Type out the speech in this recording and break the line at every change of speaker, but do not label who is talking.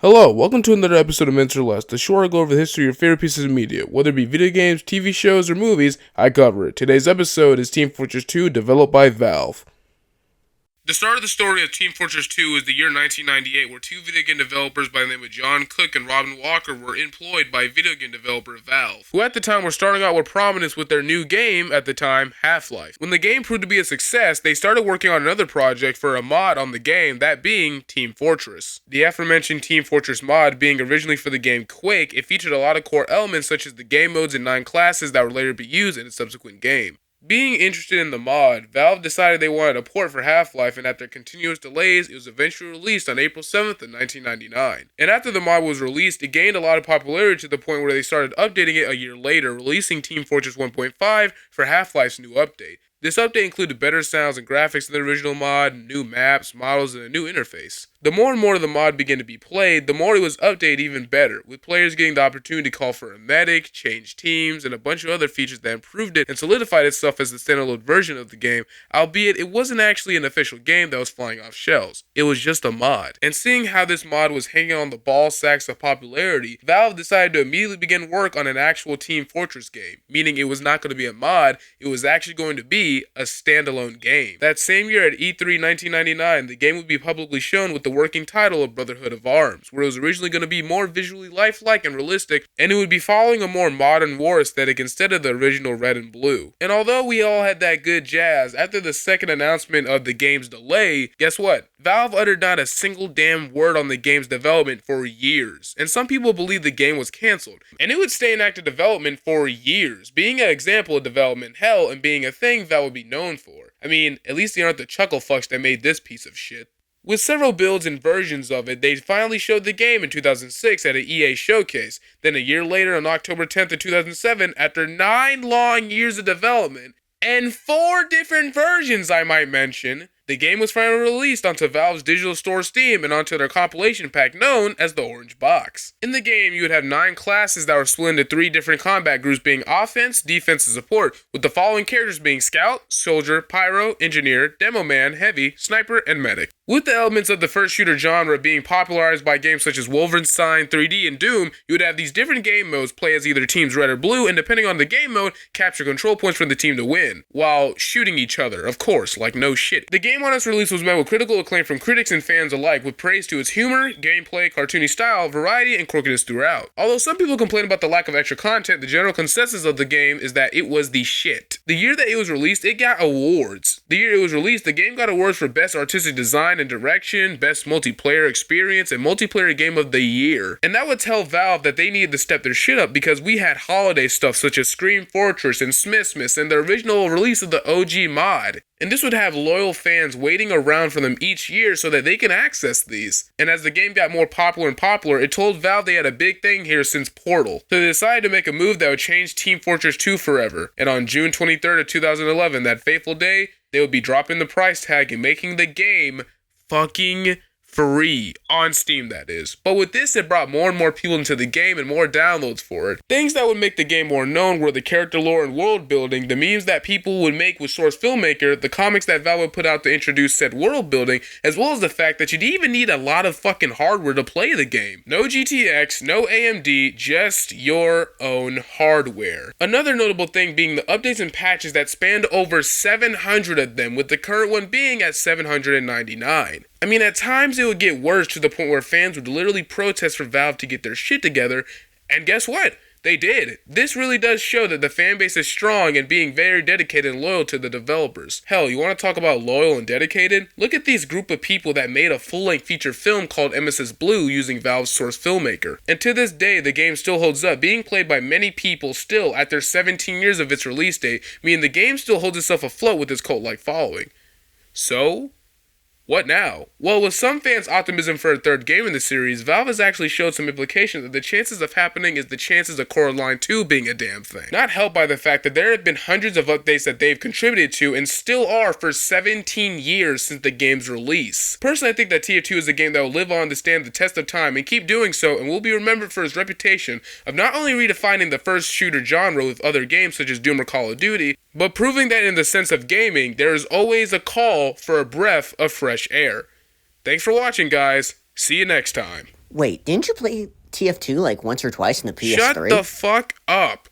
Hello, welcome to another episode of Men's or Less, the show where I go over the history of your favorite pieces of media. Whether it be video games, TV shows, or movies, I cover it. Today's episode is Team Fortress 2, developed by Valve. The start of the story of Team Fortress 2 is the year 1998, where two video game developers by the name of John Cook and Robin Walker were employed by video game developer Valve, who at the time were starting out with prominence with their new game, at the time, Half-Life. When the game proved to be a success, they started working on another project for a mod on the game, that being Team Fortress. The aforementioned Team Fortress mod being originally for the game Quake, it featured a lot of core elements such as the game modes and 9 classes that would later be used in a subsequent game. Being interested in the mod, Valve decided they wanted a port for Half-Life, and after continuous delays, it was eventually released on April 7th of 1999. And after the mod was released, it gained a lot of popularity to the point where they started updating it a year later, releasing Team Fortress 1.5 for Half-Life's new update. This update included better sounds and graphics than the original mod, new maps, models, and a new interface. The more and more the mod began to be played, the more it was updated even better, with players getting the opportunity to call for a medic, change teams, and a bunch of other features that improved it and solidified itself as the standalone version of the game, albeit it wasn't actually an official game that was flying off shelves. It was just a mod. And seeing how this mod was hanging on the ball sacks of popularity, Valve decided to immediately begin work on an actual Team Fortress game, meaning it was not going to be a mod, it was actually going to be a standalone game. That same year at E3 1999, the game would be publicly shown with the working title of Brotherhood of Arms, where it was originally going to be more visually lifelike and realistic, and it would be following a more modern war aesthetic instead of the original red and blue. And although we all had that good jazz, after the second announcement of the game's delay, guess what? Valve uttered not a single damn word on the game's development for years, and some people believe the game was cancelled, and it would stay in active development for years, being an example of development hell and being a thing Valve would be known for. I mean, at least they aren't the chuckle fucks that made this piece of shit. With several builds and versions of it, they finally showed the game in 2006 at an EA showcase. Then a year later, on October 10th of 2007, after 9 long years of development, and 4 different versions I might mention, the game was finally released onto Valve's digital store Steam and onto their compilation pack known as the Orange Box. In the game, you would have 9 classes that were split into 3 different combat groups being offense, defense, and support, with the following characters being Scout, Soldier, Pyro, Engineer, Demo Man, Heavy, Sniper, and Medic. With the elements of the first shooter genre being popularized by games such as Wolfenstein 3D and Doom, you would have these different game modes play as either teams red or blue, and depending on the game mode, capture control points for the team to win, while shooting each other, of course, like no shit. The game on its release was met with critical acclaim from critics and fans alike, with praise to its humor, gameplay, cartoony style, variety, and quirkiness throughout. Although some people complain about the lack of extra content, the general consensus of the game is that it was the shit. The year that it was released, it got awards. The year it was released, the game got awards for Best Artistic Design and Direction, Best Multiplayer Experience, and Multiplayer Game of the Year. And that would tell Valve that they needed to step their shit up because we had holiday stuff such as Scream Fortress and Smithsmiths and the original release of the OG mod. And this would have loyal fans waiting around for them each year so that they can access these. And as the game got more popular and popular, it told Valve they had a big thing here since Portal. So they decided to make a move that would change Team Fortress 2 forever. And on June 23rd of 2011, that fateful day, they would be dropping the price tag and making the game fucking free. On Steam, that is. But with this, it brought more and more people into the game and more downloads for it. Things that would make the game more known were the character lore and world building, the memes that people would make with Source Filmmaker, the comics that Valve would put out to introduce said world building, as well as the fact that you'd even need a lot of fucking hardware to play the game. No GTX, no AMD, just your own hardware. Another notable thing being the updates and patches that spanned over 700 of them, with the current one being at 799. I mean, at times it would get worse to the point where fans would literally protest for Valve to get their shit together, and guess what? They did. This really does show that the fan base is strong and being very dedicated and loyal to the developers. Hell, you want to talk about loyal and dedicated? Look at these group of people that made a full-length feature film called MSS Blue using Valve's Source Filmmaker. And to this day, the game still holds up, being played by many people still after 17 years of its release date, meaning the game still holds itself afloat with its cult-like following. So, what now? Well, with some fans' optimism for a third game in the series, Valve has actually showed some implication that the chances of happening is the chances of Coraline 2 being a damn thing. Not helped by the fact that there have been hundreds of updates that they've contributed to and still are for 17 years since the game's release. Personally, I think that TF2 is a game that will live on to stand the test of time and keep doing so, and will be remembered for its reputation of not only redefining the first shooter genre with other games such as Doom or Call of Duty, but proving that in the sense of gaming, there is always a call for a breath of fresh air. Thanks for watching, guys. See you next time.
Wait, didn't you play TF2 like once or twice in the PS3?
Shut the fuck up.